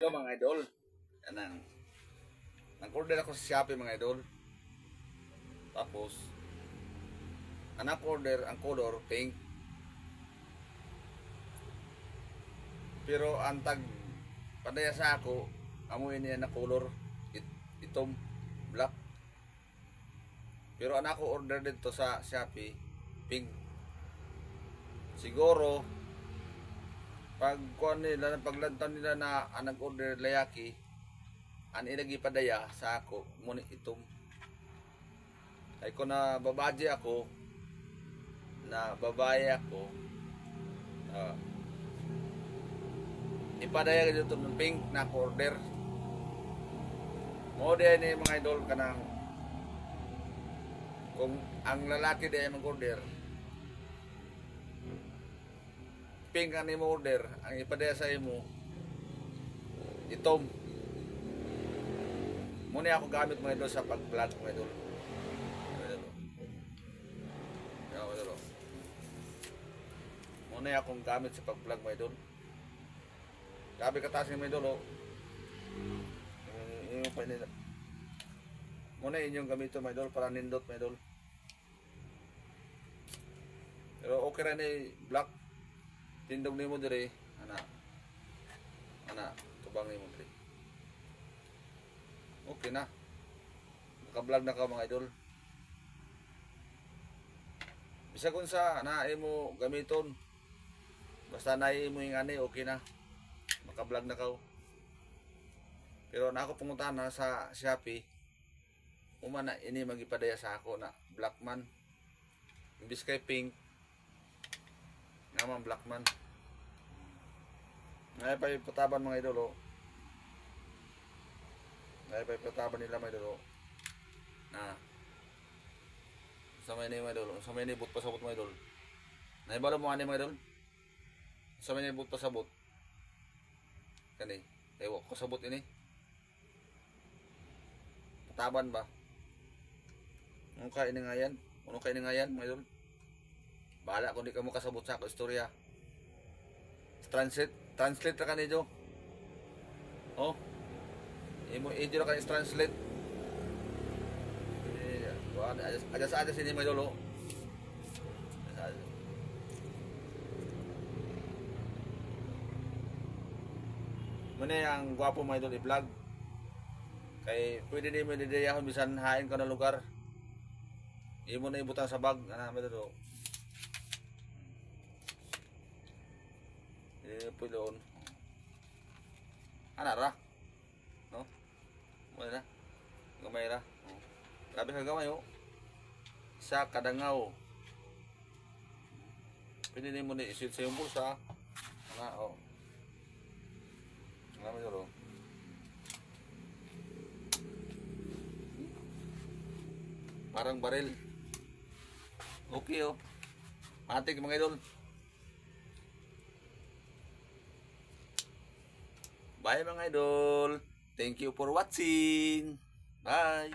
Ito mga idol. Yan ang nag-order ako sa Shopee mga idol. Tapos anak order ang color pink. Pero ang tag padaya sa ako, amoy niya na color itom black. Pero anak ko order dito sa Shopee pink. Siguro pag kuan nila paglantan nila na nag-order layaki an ilagi padaya sa ako muni itom. Ay ko na babaje ako na babae ako ipadaya dito ng pink na order mo din ni mga idol kanang kung ang lalaki din mag-order pink ang imo order ang ipadaya sa imo itom muna ako gamit mga idol sa pag-vlog mga idol. Muna akong gamit sa pag-vlog mga idol. Gabi kataas ng mga idol. Yung pa nila. Muna inyong gamito mga idol para nindot mga idol. Pero okay rin eh black. Tindog ni mo dire. Ana. Tubang ni mo dire. Okay na. Naka-vlog na ka mga idol. Bisa kung sa naay mo gamiton. Basta naay mo yung ani, okay na. Maka-vlog na ka. Pero na ako pumunta na sa Shopee. Umana ini magipadaya sa ako na black man. Imbis kay pink. Naman black man. Ngayon pa yung pataban mga idol. Ngayon pa yung pataban nila mga idol. Na sa may ni mga idol. Sa may ni but pasabot mga idol. Naibalo mo ani mga idol. Sa may ni but pasabot. Kani. Ewa ko sabot ini. Pataban ba? Ano ka ini nga yan? Ano ka ini nga yan mga idol? Bahala kung di ka mo kasabot sa ako istorya. Translate ra kanidyo. Oh. Imo idyo ra kanis translate. Ada sini mga idol. Muna ang gwapo mga idol i-vlog. Kay pwede din mo didayahon bisan hain ka na lugar. Imo na ibutan sa bag ana mga idol. Pulon. Ana ra. No? Mo na. Gamay ra. Grabe ka gamay oh. Sa kadangaw. Pwede din mo na isit sa iyong bulsa. Ana oh. Ano mo parang baril. Okay oh. Matik mga idol. Bye mga idol. Thank you for watching. Bye.